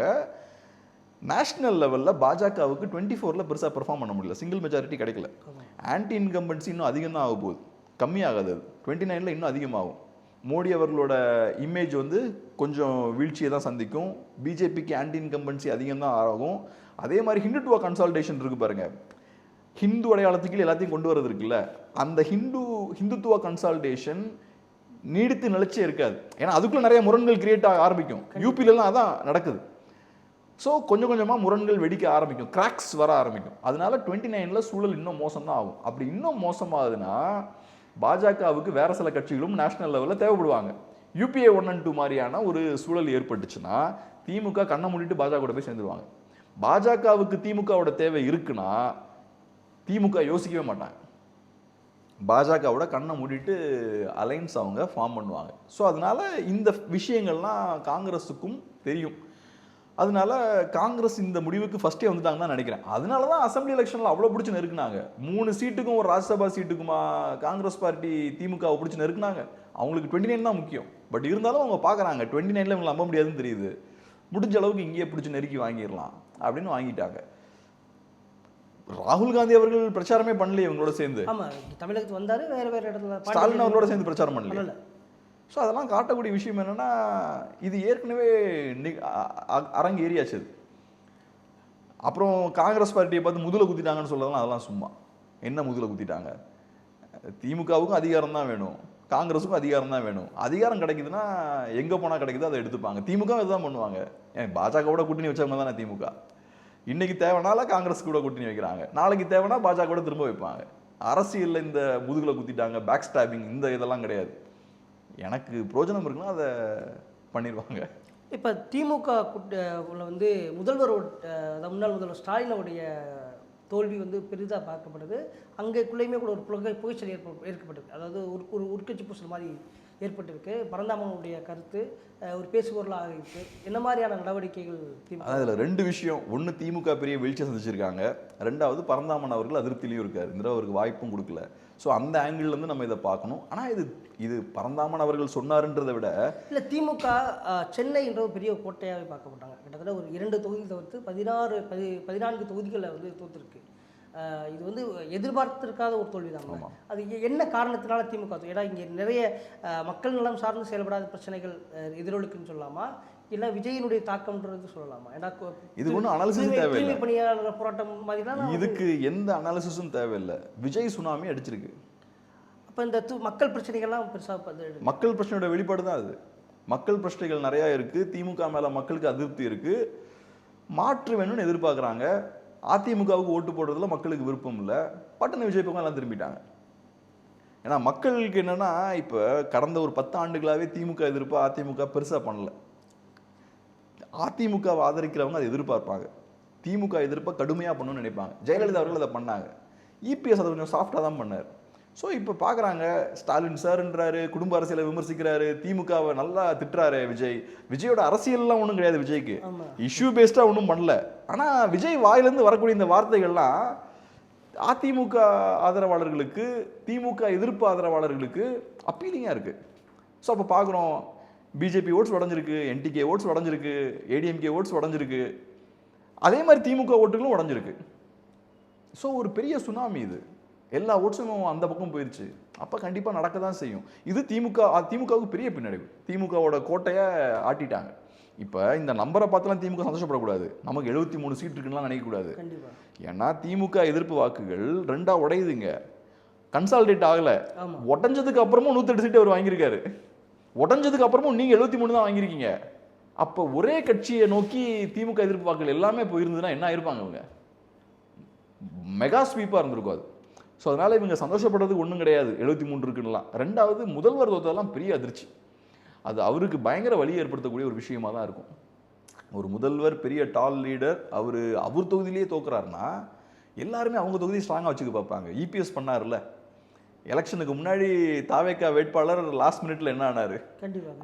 நேஷனல் லெவலில் பாஜகவுக்கு 24ல் பெருசாக பெர்ஃபார்ம் பண்ண முடியல, சிங்கிள் மெஜாரிட்டி கிடைக்கல. ஆன்டி இன்கம்பன்சி இன்னும் அதிகம் தான் ஆக போகுது, கம்மியாகாது. அது 29ல் இன்னும் அதிகமாகும். மோடி அவர்களோட இமேஜ் வந்து கொஞ்சம் வீழ்ச்சியை தான் சந்திக்கும். பிஜேபிக்கு ஆன்டி இன்கம்பன்சி அதிகம் தான் ஆகும். அதே மாதிரி ஹிந்துத்துவா கன்சால்டேஷன் இருக்கு பாருங்க, ஹிந்து அடையாளத்துக்கு எல்லாத்தையும் கொண்டு வரது இருக்குல்ல, அந்த ஹிந்துத்துவா கன்சால்டேஷன் நீடித்து நிலைச்சே இருக்காது. ஏன்னா அதுக்குள்ள நிறைய முரண்கள் கிரியேட் ஆக ஆரம்பிக்கும். யூபிலலாம் அதான் நடக்குது. ஸோ கொஞ்சம் கொஞ்சமாக முரண்கள் வெடிக்க ஆரம்பிக்கும், கிராக்ஸ் வர ஆரம்பிக்கும். அதனால 29ல் சூழல் இன்னும் மோசம் தான் ஆகும். அப்படி இன்னும் மோசமாகுதுன்னா பாஜகவுக்கு வேற சில கட்சிகளும் நேஷனல் லெவலில் தேவைப்படுவாங்க. யூபிஏ 1 and 2 மாதிரியான ஒரு சூழல் ஏற்பட்டுச்சுன்னா திமுக கண்ணை மூடிட்டு பாஜக கூட போய் சேர்ந்துருவாங்க. பாஜகவுக்கு திமுகவோட தேவை இருக்குன்னா திமுக யோசிக்கவே மாட்டாங்க, பாஜகவோட கண்ணை மூடிட்டு அலைன்ஸ் அவங்க ஃபார்ம் பண்ணுவாங்க. ஸோ அதனால இந்த விஷயங்கள்லாம் காங்கிரஸுக்கும் தெரியும். அதனால காங்கிரஸ் இந்த முடிவுக்கு ஃபர்ஸ்டே வந்துட்டாங்கன்னு தான் நினைக்கிறேன். அதனால தான் அசம்பிளி எலெக்ஷனில் அவ்வளோ பிடிச்சி நெருக்குனாங்க. 3 சீட்டுக்கும் ஒரு ராஜ்யசபா சீட்டுக்குமா காங்கிரஸ் பார்ட்டி திமுகவை பிடிச்சி நெருக்குனாங்க. அவங்களுக்கு 29 தான் முக்கியம். பட் இருந்தாலும் அவங்க பார்க்குறாங்க 29ல் இவங்க நம்ப முடியாதுன்னு தெரியுது, முடிஞ்ச அளவுக்கு இங்கேயே பிடிச்சி நெருக்கி வாங்கிடலாம் அப்படின்னு வாங்கிட்டாங்க. ராகுல் காந்தி அவர்கள் பிரச்சாரமே பண்ணல இவங்களோட சேர்ந்து. ஆமா, தமிழகத்துக்கு வந்தாரு, வேற வேற இடத்துல ஸ்டாலின் அவர்களோட சேர்ந்து பிரச்சாரம் பண்ணல. ஸோ அதெல்லாம் காட்டக்கூடிய விஷயம் என்னன்னா, இது ஏற்கனவே அரங்கேறியாச்சு. அப்புறம் காங்கிரஸ் பார்ட்டியை பார்த்து முதல குத்திட்டாங்கன்னு சொல்லலாம், அதெல்லாம் சும்மா. என்ன முதல குத்திட்டாங்க? திமுகவுக்கும் அதிகாரம் தான் வேணும், காங்கிரஸுக்கும் அதிகாரம் தான் வேணும். அதிகாரம் கிடைக்குதுன்னா எங்கே போனால் கிடைக்குதோ அதை எடுத்துப்பாங்க. திமுக இதுதான் பண்ணுவாங்க. பாஜகவோட கூட்டணி வச்சவங்க தானே திமுக. இன்னைக்கு தேவைனால காங்கிரஸ் கூட கூட்டணி வைக்கிறாங்க, நாளைக்கு தேவைன்னா பாஜக கூட திரும்ப வைப்பாங்க. அரசியலில் இந்த முதுகுல குத்திட்டாங்க, பேக் ஸ்டாபிங், இந்த இதெல்லாம் கிடையாது. எனக்கு பிரோஜனம் இருக்குன்னா அதை பண்ணிடுவாங்க. இப்போ திமுக வந்து முன்னாள் முதல்வர் ஸ்டாலினுடைய தோல்வி வந்து பெரிதாக பார்க்கப்படுது. அங்கேக்குள்ளேயுமே கூட ஒரு புகைச்சல் ஏற்பட்டது. அதாவது ஒரு உட்கட்சி பூசல் மாதிரி ஏற்பட்டிருக்கு. பரந்தாமனுடைய கருத்து ஒரு பேசுபொருளாக இருக்கு. என்ன மாதிரியான நடவடிக்கைகள் திமுக? அதில் 2 விஷயம். ஒன்று, திமுக பெரிய வீழ்ச்சியை சந்திச்சிருக்காங்க. 2வது, பரந்தாமன் அவர்கள் அதிருப்திலையும் இருக்கார், இந்த அவருக்கு வாய்ப்பும் கொடுக்கல. ஸோ அந்த ஆங்கிள்லேருந்து நம்ம இதை பார்க்கணும். ஆனால் இது பரந்தாமன் அவர்கள் சொன்னாருன்றதை விட இல்லை, திமுக சென்னைன்ற ஒரு பெரிய கோட்டையாகவே பார்க்கப்பட்டாங்க. கிட்டத்தட்ட ஒரு 2 தொகுதி தவிர்த்து 14 தொகுதிகளில் வந்து தோற்றுருக்கு. இது வந்து எதிர்பார்த்திருக்காத ஒரு தோல்வி தான். அது என்ன காரணத்தினால திமுக? ஏன்னா இங்கே நிறைய மக்கள் நலம் சார்ந்து செயல்படாத பிரச்சனைகள் எதிரொலிக்குன்னு சொல்லலாமா, இல்லை விஜயினுடைய தாக்கம்ன்றது சொல்லலாமா? ஏன்னா இது ஒன்றும் அனாலிசிஸ் தேவையில்லை. பணியாளர் போராட்டம் மாதிரிலாம் இதுக்கு எந்த அனாலிசிஸும் தேவையில்லை. விஜய் சுனாமி அடிச்சிருக்கு. அப்போ இந்த மக்கள் பிரச்சனைகள்லாம் பெருசாக மக்கள் பிரச்சனையோட வெளிப்பாடு தான் அது. மக்கள் பிரச்சனைகள் நிறையா இருக்குது. திமுக மேலே மக்களுக்கு அதிருப்தி இருக்குது, மாற்று வேணும்னு எதிர்பார்க்குறாங்க. அதிமுகவுக்கு ஓட்டு போடுறதுல மக்களுக்கு விருப்பம் இல்லை. பட்டன விஜய் பக்கம் எல்லாம் திரும்பிட்டாங்க. ஏன்னா மக்களுக்கு என்னன்னா, இப்போ கடந்த ஒரு 10 ஆண்டுகளாகவே திமுக எதிர்ப்பு அதிமுக பெருசாக பண்ணல. அதிமுகவை ஆதரிக்கிறவங்க அதை எதிர்பார்ப்பாங்க, திமுக எதிர்ப்பை கடுமையாக பண்ணணும்னு நினைப்பாங்க. ஜெயலலிதா அவர்கள் அதை பண்ணாங்க, இபிஎஸ் அதை கொஞ்சம் சாஃப்டாக தான் பண்ணார். ஸோ இப்போ பார்க்குறாங்க, ஸ்டாலின் சார்ன்றாரு, குடும்ப அரசியலை விமர்சிக்கிறாரு, திமுகவை நல்லா திட்டுறாரு. விஜயோட அரசியல்லாம் ஒன்றும் கிடையாது, விஜய்க்கு இஷ்யூ பேஸ்டாக ஒன்றும் பண்ணல. ஆனால் விஜய் வாயிலேருந்து வரக்கூடிய இந்த வார்த்தைகள்லாம் அதிமுக ஆதரவாளர்களுக்கு, திமுக எதிர்ப்பு ஆதரவாளர்களுக்கு அப்பீலிங்காக இருக்குது. ஸோ அப்போ பார்க்குறோம், பிஜேபி ஓட்ஸ் உடஞ்சிருக்கு, என்டிகே ஓட்ஸ் உடஞ்சிருக்கு, ஏடிஎம்கே ஓட்ஸ் உடஞ்சிருக்கு, அதே மாதிரி திமுக ஓட்டுகளும் உடஞ்சிருக்கு. ஸோ ஒரு பெரிய சுனாமி இது, எல்லா ஓட்ஸும் அந்த பக்கம் போயிடுச்சு. அப்போ கண்டிப்பாக நடக்க தான் செய்யும். இது திமுகவுக்கு பெரிய பின்னடைவு. திமுகவோட கோட்டையை ஆட்டிட்டாங்க. இப்போ இந்த நம்பரை பார்த்துலாம் திமுக சந்தோஷப்படக்கூடாது, நமக்கு 73 சீட் இருக்குன்னு நினைக்கக்கூடாது. ஏன்னா திமுக எதிர்ப்பு வாக்குகள் 2ஆ உடையுதுங்க, கன்சால்டேட் ஆகலை. உடஞ்சதுக்கு அப்புறமும் 108 சீட்டு அவர் வாங்கியிருக்காரு. உடஞ்சதுக்கு அப்புறமும் நீங்கள் 73 தான் வாங்கியிருக்கீங்க. அப்போ ஒரே கட்சியை நோக்கி திமுக எதிர்ப்பு வாக்குகள் எல்லாமே போயிருந்ததுன்னா என்ன ஆயிருப்பாங்க? அவங்க மெகா ஸ்வீப்பாக இருந்திருக்கும் அது. ஸோ அதனால் இவங்க சந்தோஷப்படுறதுக்கு ஒன்றும் கிடையாது 73 இருக்குன்னெலாம். 2வது, முதல்வர் தோற்றதெல்லாம் பெரிய அதிர்ச்சி. அது அவருக்கு பயங்கர வலி ஏற்படுத்தக்கூடிய ஒரு விஷயமா தான் இருக்கும். ஒரு முதல்வர், பெரிய டால் லீடர், அவர் தொகுதியிலேயே தோக்குறாருன்னா எல்லாருமே அவங்க தொகுதி ஸ்ட்ராங்காக வச்சுக்க பார்ப்பாங்க. இபிஎஸ் பண்ணார்ல, எலெக்ஷனுக்கு முன்னாடி தாவேகா வேட்பாளர் லாஸ்ட் மினிட்ல என்ன ஆனாரு?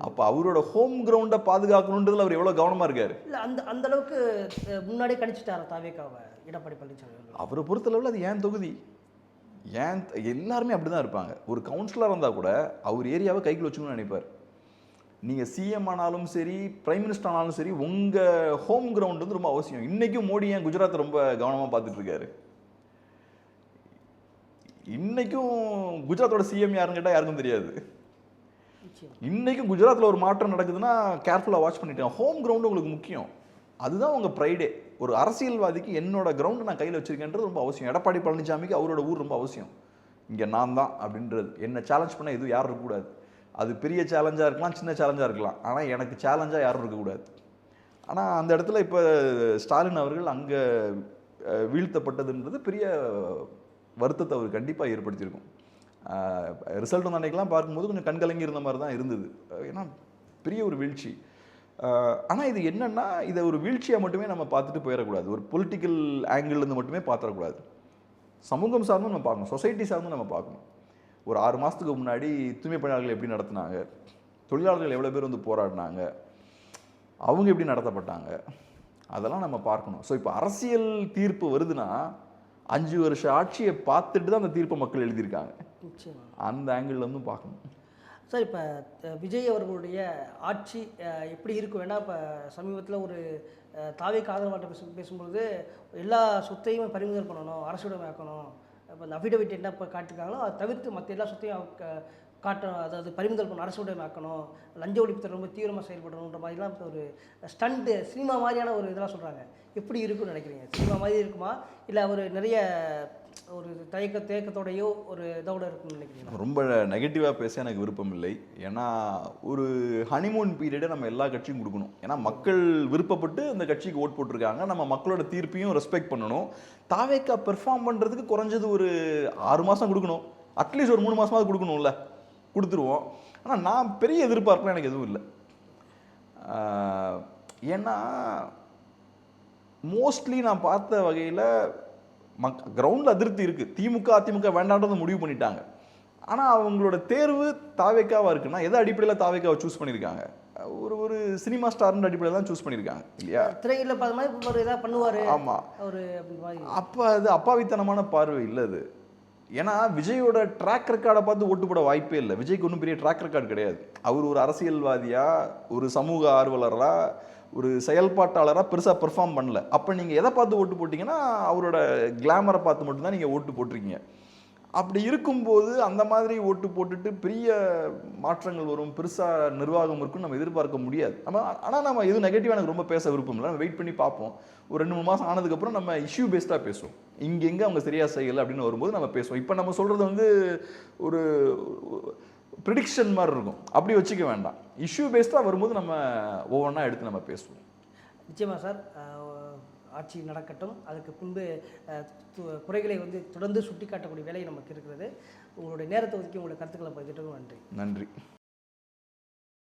அப்போ அவரோட ஹோம் கிரவுண்டை பாதுகாக்கணுன்றதுல அவர் எவ்வளோ கவனமாக இருக்காரு. இல்லை, அந்த அளவுக்கு முன்னாடியே கணிச்சிட்டாரு தாவேகாவை எடப்பாடி பழனிசாமி. அவரை பொறுத்தளவில் அது ஏன் தொகுதி, எல்லாருமே அப்படி தான் இருப்பாங்க. ஒரு கவுன்சிலர் இருந்தால் கூட அவர் ஏரியாவை கைக்குள்ள வச்சுக்கணும்னு நினைப்பார். நீங்கள் சிஎம் ஆனாலும் சரி, பிரைம் மினிஸ்டர் ஆனாலும் சரி, உங்கள் ஹோம் கிரவுண்ட் வந்து ரொம்ப அவசியம். இன்றைக்கும் மோடி ஏன் குஜராத் ரொம்ப கவனமாக பார்த்துட்டு இருக்காரு? இன்னைக்கும் குஜராத்தோட சிஎம் யாருன்னு கேட்டால் யாருக்கும் தெரியாது. இன்னைக்கும் குஜராத்தில் ஒரு மாற்றம் நடக்குதுன்னா கேர்ஃபுல்லாக வாட்ச் பண்ணிட்டேன். ஹோம் கிரவுண்டு உங்களுக்கு முக்கியம். அதுதான் உங்கள் ப்ரைடே. ஒரு அரசியல்வாதிக்கு என்னோட கிரவுண்டு நான் கையில் வச்சிருக்கேன்றது ரொம்ப அவசியம். எடப்பாடி பழனிசாமிக்கு அவரோட ஊர் ரொம்ப அவசியம். இங்கே நான் தான் அப்படின்றது. என்னை சேலஞ்ச் பண்ண எதுவும் யாரும் இருக்கக்கூடாது. அது பெரிய சேலஞ்சாக இருக்கலாம், சின்ன சேலஞ்சாக இருக்கலாம். ஆனால் எனக்கு சேலஞ்சாக யாரும் இருக்கக்கூடாது. ஆனால் அந்த இடத்துல இப்போ ஸ்டாலின் அவர்கள் அங்கே வீழ்த்தப்பட்டதுன்றது பெரிய வருத்தத்தை அவர் கண்டிப்பாக ஏற்படுத்தியிருக்கும். ரிசல்ட் வந்த அன்றைக்கெலாம் பார்க்கும்போது கொஞ்சம் கண்கலங்கி இருந்த மாதிரி தான் இருந்தது. ஏன்னா பெரிய ஒரு வீழ்ச்சி. ஆனால் இது என்னென்னா, இதை ஒரு வீழ்ச்சியாக மட்டுமே நம்ம பார்த்துட்டு போயிடக்கூடாது. ஒரு பொலிட்டிக்கல் ஆங்கிள்லேருந்து மட்டுமே பார்த்துடக்கூடாது. சமூகம் சார்ந்தும் நம்ம பார்க்கணும், சொசைட்டி சார்ந்தும் நம்ம பார்க்கணும். ஒரு 6 மாதத்துக்கு முன்னாடி தூய்மை பணியாளர்கள் எப்படி நடத்தினாங்க, தொழிலாளர்கள் எவ்வளோ பேர் வந்து போராடினாங்க, அவங்க எப்படி நடத்தப்பட்டாங்க, அதெல்லாம் நம்ம பார்க்கணும். ஸோ இப்போ அரசியல் தீர்ப்பு வருதுன்னா 5 வருஷ ஆட்சியை பார்த்துட்டு தான் அந்த தீர்ப்பை மக்கள் எழுதியிருக்காங்க. அந்த ஆங்கிள் வந்து பார்க்கணும். சார், இப்போ விஜய் அவர்களுடைய ஆட்சி எப்படி இருக்கும்? வேணா இப்போ சமீபத்தில் ஒரு தாவேக்கு ஆதரவாட்ட பேசும்பொழுது எல்லா சொத்தையும் பறிமுதல் பண்ணணும், அரசுடைமையாக்கணும், இப்போ இந்த அஃபிடவிட் என்ன இப்போ காட்டிருக்காங்களோ அதை தவிர்த்து மற்ற எல்லா சொத்தையும் காட்டணும், அதாவது பறிமுதல் பண்ணணும், அரசுடைமையாக்கணும், லஞ்ச ஒழிப்புத்துறை ரொம்ப தீவிரமாக செயல்படணுன்ற மாதிரிலாம் இப்போ ஒரு ஸ்டண்ட்டு சினிமா மாதிரியான ஒரு இதெல்லாம் சொல்கிறாங்க. எப்படி இருக்குன்னு நினைக்கிறீங்க? சினிமா மாதிரி இருக்குமா, இல்லை ஒரு நிறைய ஒரு தேக்கத்தோடையோ ஒரு இதோட இருக்குன்னு நினைக்கிறீங்க? ரொம்ப நெகட்டிவாக பேச எனக்கு விருப்பம் இல்லை. ஏன்னா ஒரு ஹனிமூன் பீரியடை நம்ம எல்லா கட்சியும் கொடுக்கணும். ஏன்னா மக்கள் விருப்பப்பட்டு அந்த கட்சிக்கு ஓட் போட்டிருக்காங்க. நம்ம மக்களோட தீர்ப்பையும் ரெஸ்பெக்ட் பண்ணணும். தாவேக்கா பெர்ஃபார்ம் பண்ணுறதுக்கு குறைஞ்சது ஒரு 6 மாதம் கொடுக்கணும், அட்லீஸ்ட் ஒரு 3 மாதமாவது கொடுக்கணும்ல. கொடுத்துருவோம். ஆனால் நான் பெரிய எதிர்பார்ப்புலாம் எனக்கு எதுவும் இல்லை. ஏன்னா மோஸ்ட்லி நான் பார்த்த வகையில் கிரவுண்டில் அதிருப்தி இருக்குது. திமுக அதிமுக வேண்டான்றதை முடிவு பண்ணிட்டாங்க. ஆனால் அவங்களோட தேர்வு தாவேக்காவாக இருக்குன்னா எதை அடிப்படையில் தாவேக்காவை சூஸ் பண்ணியிருக்காங்க? ஒரு சினிமா ஸ்டார்ன்ற அடிப்படையில் தான் சூஸ் பண்ணியிருக்காங்க இல்லையா? திரையில் பார்த்த மாதிரி ஏதாவது பண்ணுவார். ஆமாம், அப்போ அது அப்பாவித்தனமான பார்வை இல்லை அது. ஏன்னா விஜயோட ட்ராக் ரெக்கார்டை பார்த்து ஓட்டு போட வாய்ப்பே இல்லை. விஜய்க்கு ஒன்றும் பெரிய ட்ராக் ரெக்கார்டு கிடையாது. அவர் ஒரு அரசியல்வாதியாக, ஒரு சமூக ஆர்வலராக, ஒரு செயல்பாட்டாளராக பெருசாக பெர்ஃபார்ம் பண்ணல. அப்போ நீங்கள் எதை பார்த்து ஓட்டு போட்டிங்கன்னா அவரோட கிளாமரை பார்த்து மட்டும்தான் நீங்கள் ஓட்டு போட்டிருக்கீங்க. அப்படி இருக்கும்போது அந்த மாதிரி ஓட்டு போட்டுட்டு பெரிய மாற்றங்கள் வரும், பெருசாக நிர்வாகம் இருக்குன்னு நம்ம எதிர்பார்க்க முடியாது. ஆனால் நம்ம எதுவும் நெகட்டிவாக எனக்கு ரொம்ப பேச விருப்பம் இல்லை. நம்ம வெயிட் பண்ணி பார்ப்போம். ஒரு 2-3 மாதம் ஆனதுக்கப்புறம் நம்ம இஷ்யூ பேஸ்டாக பேசுவோம். இங்கெங்கே அவங்க சரியாக செய்யலை அப்படின்னு வரும்போது நம்ம பேசுவோம். இப்போ நம்ம சொல்கிறது வந்து ஒரு ப்ரிடிக்ஷன் மாதிரி இருக்கும். அப்படி வச்சுக்க வேண்டாம். இஷ்யூ பேஸ்டாக வரும்போது நம்ம ஒவ்வொன்றா எடுத்து நம்ம பேசுவோம். நிச்சயமாக சார், ஆட்சி நடக்கட்டும். அதுக்கு பின்பு குறைகளை வந்து தொடர்ந்து சுட்டி காட்டக்கூடிய வேலை நமக்கு இருக்கிறது. உங்களுடைய நேரத்தை ஒதுக்கி உங்களுடைய கருத்துக்களை பதிவிட்டதும் நன்றி. நன்றி.